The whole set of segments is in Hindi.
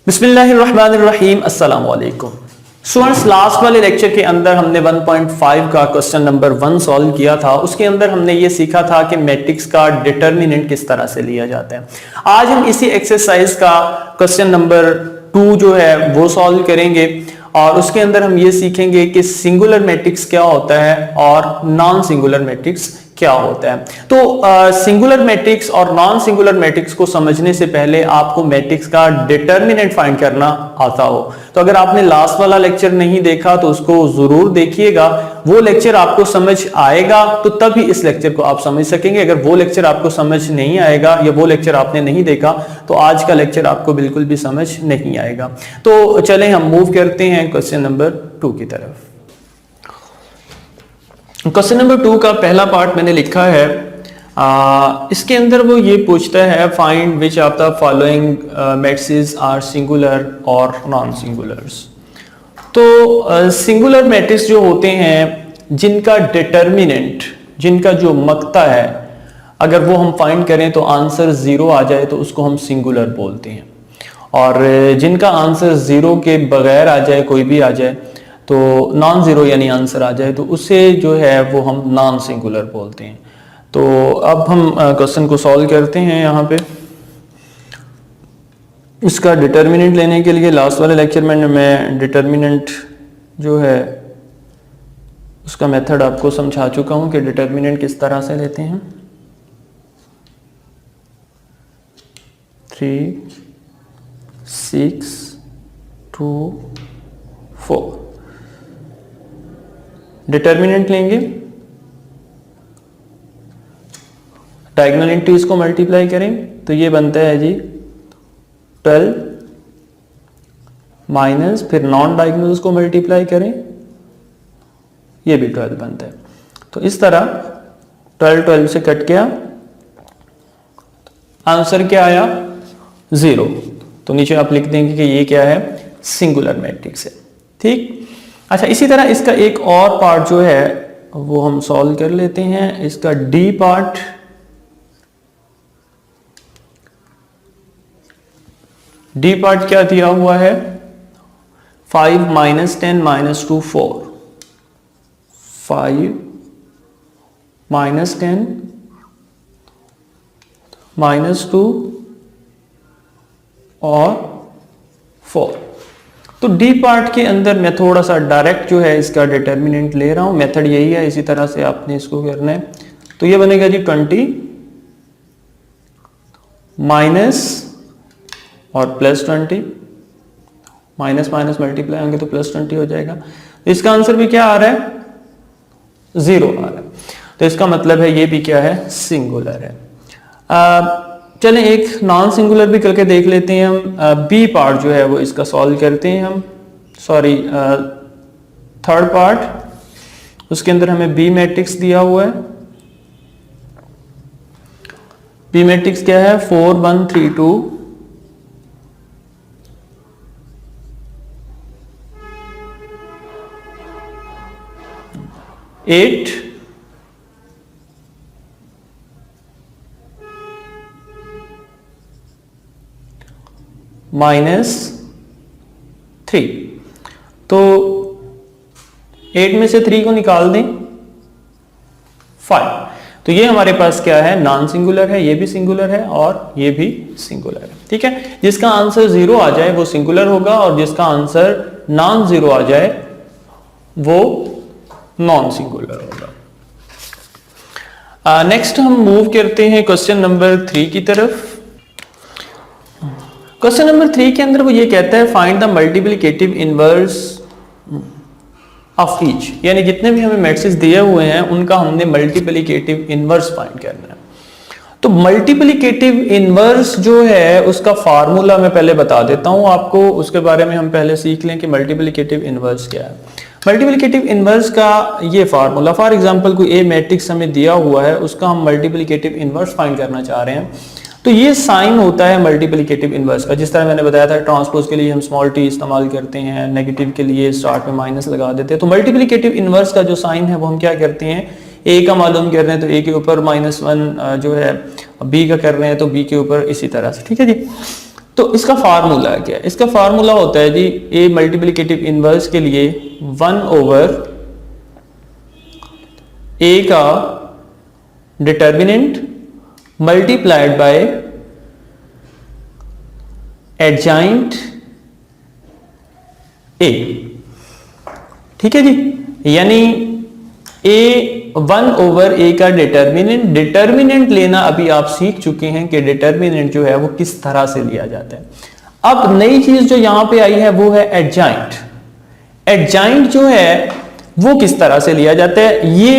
बिस्मिल्लाहिर्रहमानिर्रहीम अस्सलाम वालेकुम स्टूडेंट्स। लास्ट वाले लेक्चर के अंदर हमने 1.5 का क्वेश्चन नंबर 1 सॉल्व किया था। उसके अंदर हमने ये सीखा था कि मैट्रिक्स का डिटर्मिनेंट किस तरह से लिया जाता है। आज हम इसी एक्सरसाइज का क्वेश्चन नंबर 2 जो है वो सॉल्व करेंगे और उसके अंदर हम ये सीखेंगे कि सिंगुलर मैट्रिक्स क्या होता है और नॉन सिंगुलर मैट्रिक्स क्या होता है। तो सिंगुलर मैट्रिक्स और नॉन सिंगुलर मैट्रिक्स को समझने से पहले आपको मैट्रिक्स का डिटर्मिनेंट फाइंड करना आता हो। तो अगर आपने लास्ट वाला लेक्चर नहीं देखा तो उसको जरूर देखिएगा, वो लेक्चर आपको समझ आएगा तो तभी इस लेक्चर को आप समझ सकेंगे। अगर वो लेक्चर आपको समझ नहीं आएगा या वो लेक्चर आपने नहीं देखा तो आज का लेक्चर आपको बिल्कुल भी समझ नहीं आएगा। तो चलें हम मूव करते हैं क्वेश्चन नंबर 2 की तरफ। क्वेश्चन नंबर 2 का पहला पार्ट मैंने लिखा है। इसके अंदर वो ये पूछता है find which of the following matrices are singular और नॉन सिंगुलर्स। तो सिंगुलर मैट्रिक्स जो होते हैं जिनका डिटर्मिनेंट, जिनका जो मक्ता है, अगर वो हम फाइंड करें तो आंसर 0 आ जाए तो उसको हम सिंगुलर बोलते हैं, और जिनका आंसर 0 के बगैर आ जाए, कोई भी आ जाए तो नॉन ज़ीरो यानी आंसर आ जाए तो उसे जो है वो हम नॉन सिंगुलर बोलते हैं। तो अब हम क्वेश्चन को सॉल्व करते हैं। यहाँ पे इसका डिटर्मिनेंट लेने के लिए लास्ट वाले लेक्चर में मैं डिटर्मिनेंट जो है उसका मेथड आपको समझा चुका हूँ कि डिटर्मिनेंट किस तरह से लेते हैं। 3, 6, 2, 4 डिटर्मिनेंट लेंगे, डायगोनल एंट्रीज को मल्टीप्लाई करें तो ये बनता है जी 12 माइनस, फिर नॉन डायगोनल्स को मल्टीप्लाई करें, ये भी 12 बनता है। तो इस तरह 12 से कट गया, आंसर क्या आया 0। तो नीचे आप लिख देंगे कि ये क्या है, सिंगुलर मैट्रिक्स है। ठीक, अच्छा इसी तरह इसका एक और पार्ट जो है वो हम सॉल्व कर लेते हैं। इसका डी पार्ट, डी पार्ट क्या दिया हुआ है, 5 माइनस 10 माइनस 2 4, 5 माइनस 10 माइनस 2 और 4। तो डी पार्ट के अंदर मैं थोड़ा सा डायरेक्ट जो है इसका डिटर्मिनेंट ले रहा हूं। मेथड यही है, इसी तरह से आपने इसको करना है। तो ये बनेगा जी 20 माइनस और प्लस 20, माइनस माइनस मल्टीप्लाई होंगे तो प्लस 20 हो जाएगा। तो इसका आंसर भी क्या आ रहा है, 0 आ रहा है। तो इसका मतलब है ये भी क्या है, सिंगुलर है। चलें एक नॉन सिंगुलर भी करके देख लेते हैं हम। बी पार्ट जो है वो इसका सॉल्व करते हैं हम, सॉरी थर्ड पार्ट, उसके अंदर हमें बी मैट्रिक्स दिया हुआ है। बी मैट्रिक्स क्या है, 4 1 3 2, 8 माइनस 3। तो 8 में से 3 को निकाल दें, 5। तो ये हमारे पास क्या है, नॉन सिंगुलर है, ये भी सिंगुलर है और ये भी सिंगुलर है। ठीक है, जिसका आंसर 0 आ जाए वो सिंगुलर होगा और जिसका आंसर नॉन 0 आ जाए वो नॉन सिंगुलर होगा। नेक्स्ट हम मूव करते हैं क्वेश्चन नंबर 3 की तरफ। क्वेश्चन नंबर 3 के अंदर वो ये कहता है find the multiplicative inverse of each, यानी जितने भी हमें मैट्रिक्स दिए हुए हैं उनका हमने मल्टीप्लिकेटिव इनवर्स फाइंड करना है। तो मल्टीप्लिकेटिव इनवर्स जो है उसका फार्मूला मैं पहले बता देता हूं आपको, उसके बारे में हम पहले सीख लें कि मल्टीप्लिकेटिव इनवर्स क्या है। मल्टीप्लिकेटिव इनवर्स का ये फार्मूला, फॉर एग्जांपल कोई ए मैट्रिक्स हमें दिया हुआ है, उसका हम मल्टीप्लिकेटिव इनवर्स फाइंड करना चाह रहे हैं, तो ये साइन होता है मल्टीप्लिकेटिव इनवर्स का। जिस तरह मैंने बताया था ट्रांसपोज के लिए हम स्मॉल टी इस्तेमाल करते हैं, नेगेटिव के लिए स्टार्ट में माइनस लगा देते हैं। तो मल्टीप्लिकेटिव इनवर्स का जो साइन है वो हम क्या करते हैं, ए का मालूम कर रहे हैं तो ए के ऊपर -1 जो है, बी का कर रहे हैं तो बी के ऊपर, इसी तरह से। ठीक है जी। तो इसका फार्मूला क्या है? इसका फार्मूला होता है जी ए मल्टीप्लिकेटिव इनवर्स के लिए 1 ओवर ए का डिटर्मिनेंट मल्टीप्लाइड बाय एडजाइंट ए। ठीक है जी, यानी ए 1 ओवर ए का डिटर्मिनेंट लेना अभी आप सीख चुके हैं कि डिटर्मिनेंट जो है वो किस तरह से लिया जाता है। अब नई चीज जो यहां पे आई है वो है एडजाइंट। एडजाइंट जो है वो किस तरह से लिया जाता है ये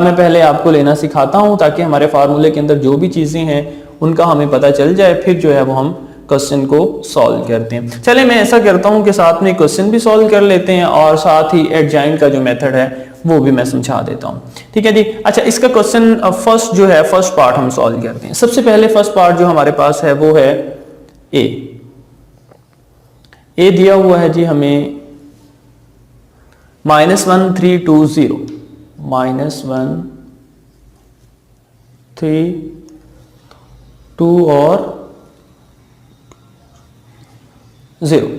मैं पहले आपको लेना सिखाता हूं ताकि हमारे फार्मूले के अंदर जो भी चीजें हैं उनका हमें पता चल जाए, फिर जो है वो हम क्वेश्चन को सॉल्व करते हैं। चले मैं ऐसा करता हूं कि साथ में क्वेश्चन भी सॉल्व कर लेते हैं और साथ ही एडजाइंट का जो मेथड है वो भी मैं समझा देता हूं। ठीक है जी। अच्छा, इसका क्वेश्चन फर्स्ट पार्ट हम सॉल्व करते हैं। सबसे पहले फर्स्ट पार्ट जो हमारे पास है वो है ए दिया हुआ है जी हमें -1 3 2 0 -1 3 2 और 0।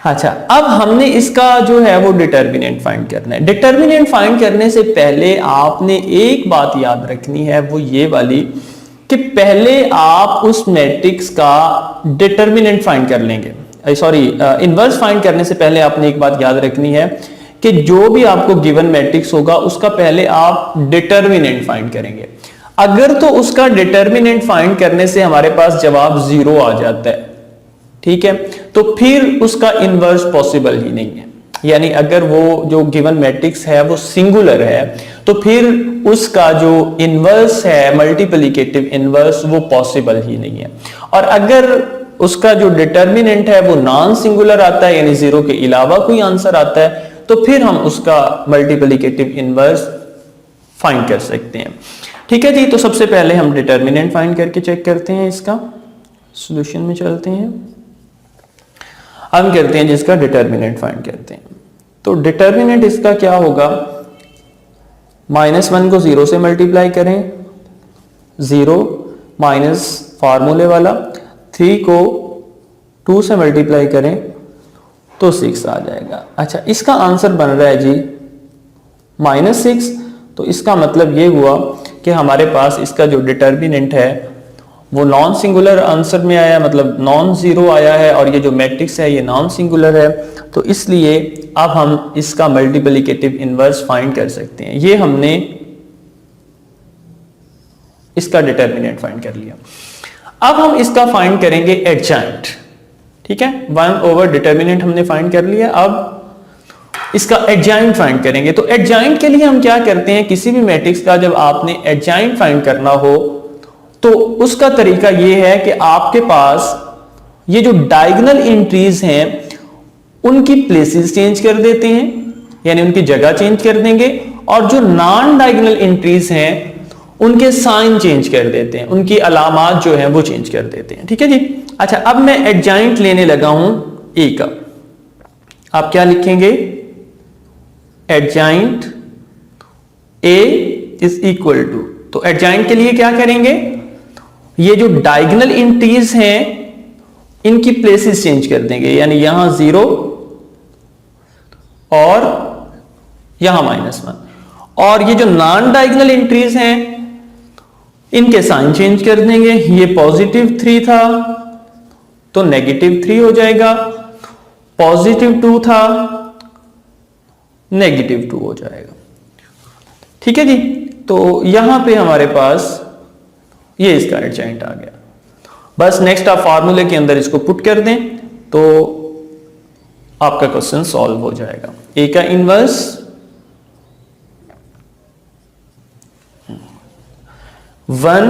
अच्छा, अब हमने इसका जो है वो डिटर्मिनेंट फाइंड करना है। डिटर्मिनेंट फाइंड करने से पहले आपने एक बात याद रखनी है, वो ये वाली कि पहले आप उस मैट्रिक्स का डिटर्मिनेंट फाइंड कर लेंगे। इनवर्स फाइंड करने से पहले आपने एक बात याद रखनी है कि जो भी आपको गिवन मैट्रिक्स होगा उसका पहले आप डिटर्मिनेंट फाइंड करेंगे। अगर तो उसका डिटर्मिनेंट फाइंड करने से हमारे पास जवाब 0 आ जाता है, ठीक है, तो फिर उसका इनवर्स पॉसिबल ही नहीं है। यानी अगर वो जो गिवन मैट्रिक्स है वो सिंगुलर है तो फिर उसका जो इनवर्स है मल्टीप्लिकेटिव इनवर्स वो पॉसिबल ही नहीं है। और अगर उसका जो डिटर्मिनेंट है वो नॉन सिंगुलर आता है यानी 0 के अलावा कोई आंसर आता है तो फिर हम उसका मल्टीप्लिकेटिव इनवर्स फाइंड कर सकते हैं। ठीक है जी, तो सबसे पहले हम डिटर्मिनेंट फाइंड करके चेक करते हैं। इसका सॉल्यूशन में चलते हैं, हम करते हैं जिसका डिटर्मिनेंट फाइंड करते हैं। तो डिटर्मिनेंट इसका क्या होगा, -1 को 0 से मल्टीप्लाई करें, 0 माइनस फार्मूले वाला, 3 को 2 से मल्टीप्लाई करें तो 6 आ जाएगा। अच्छा, इसका आंसर बन रहा है जी -6। तो इसका मतलब ये हुआ कि हमारे पास इसका जो डिटर्मिनेंट है वो नॉन सिंगुलर आंसर में आया, मतलब नॉन जीरो आया है, और ये जो मैट्रिक्स है ये नॉन सिंगुलर है। तो इसलिए अब हम इसका मल्टीप्लिकेटिव इनवर्स फाइंड कर सकते हैं। ये हमने इसका डिटर्मिनेंट फाइंड कर लिया। अब हम इसका फाइंड करेंगे एडजाइंट। ठीक है, 1 ओवर डिटर्मिनेंट हमने फाइंड कर लिया। अब इसका एडजाइंट फाइंड करेंगे। तो एडजाइंट के लिए हम क्या करते हैं, किसी भी मैट्रिक्स का जब आपने एडजाइंट फाइंड करना हो तो उसका तरीका यह है कि आपके पास ये जो डायगोनल एंट्रीज हैं उनकी प्लेसेस चेंज कर देते हैं, यानी उनकी जगह चेंज कर देंगे, और जो नॉन डायगोनल एंट्रीज हैं उनके साइन चेंज कर देते हैं, उनकी अलामात जो है वो चेंज कर देते हैं। ठीक है जी। अच्छा, अब मैं एडजाइंट लेने लगा हूं ए का। आप क्या लिखेंगे, adjoint A is equal to, तो एडजाइंट के लिए क्या करेंगे, ये जो डायगोनल एंट्रीज हैं इनकी प्लेसेस चेंज कर देंगे, यानी यहां 0 और यहां -1, और ये जो नॉन डायगोनल एंट्रीज हैं इनके साइन चेंज कर देंगे। ये +3 था तो -3 हो जाएगा, +2 था -2 हो जाएगा। ठीक है जी। तो यहां पे हमारे पास ये इसका एडजाइंट आ गया। बस नेक्स्ट आप फार्मूले के अंदर इसको पुट कर दें तो आपका क्वेश्चन सॉल्व हो जाएगा। ए का इनवर्स 1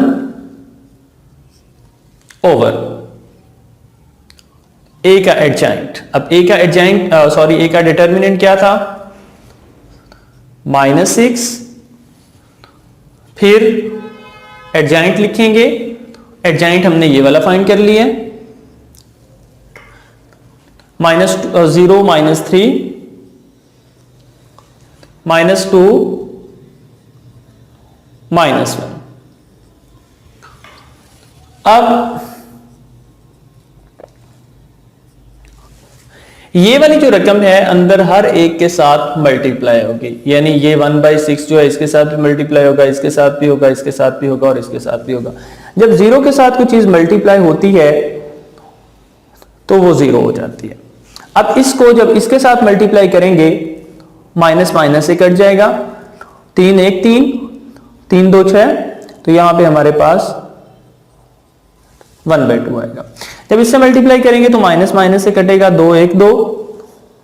ओवर ए का एडजाइंट। अब ए का एडजाइंट ए का डिटर्मिनेंट क्या था, -6, फिर एडजाइंट लिखेंगे। एडजाइंट हमने ये वाला फाइंड कर लिया, -0 -3 -2 -1। अब ये वाली जो रकम है अंदर हर एक के साथ मल्टीप्लाई होगी, यानी ये 1/6 जो है इसके साथ भी मल्टीप्लाई होगा, इसके साथ भी होगा, इसके साथ भी होगा और इसके साथ भी होगा। जब जीरो के साथ कोई चीज मल्टीप्लाई होती है तो वो जीरो हो जाती है। अब इसको जब इसके साथ मल्टीप्लाई करेंगे माइनस माइनस से कट जाएगा, 3 1 3, 3 2 6, तो यहां पे हमारे पास 1/2 आएगा। जब इससे मल्टीप्लाई करेंगे तो माइनस माइनस से कटेगा, 2 1 2,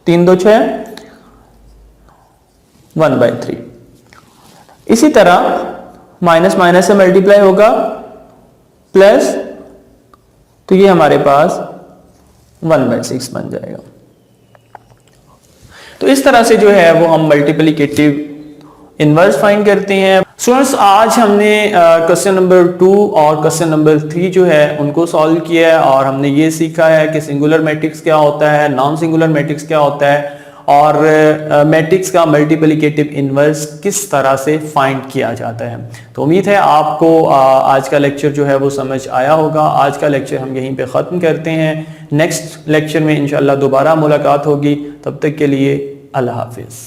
3 2 6, 1/3। इसी तरह माइनस माइनस से मल्टीप्लाई होगा प्लस, तो ये हमारे पास 1/6 बन जाएगा। तो इस तरह से जो है वो हम मल्टीप्लिकेटिव इनवर्स फाइंड करते हैं। स्टूडेंट्स, आज हमने क्वेश्चन नंबर 2 और क्वेश्चन नंबर 3 जो है उनको सॉल्व किया है और हमने ये सीखा है कि सिंगुलर मैट्रिक्स क्या होता है, नॉन सिंगुलर मैट्रिक्स क्या होता है और मैट्रिक्स का मल्टीप्लिकेटिव इनवर्स किस तरह से फाइंड किया जाता है। तो उम्मीद है आपको आज का लेक्चर जो है वो समझ आया होगा। आज का लेक्चर हम यहीं पे ख़त्म करते हैं। नेक्स्ट लेक्चर में इंशाल्लाह दोबारा मुलाकात होगी। तब तक के लिए अल्लाह हाफिज़।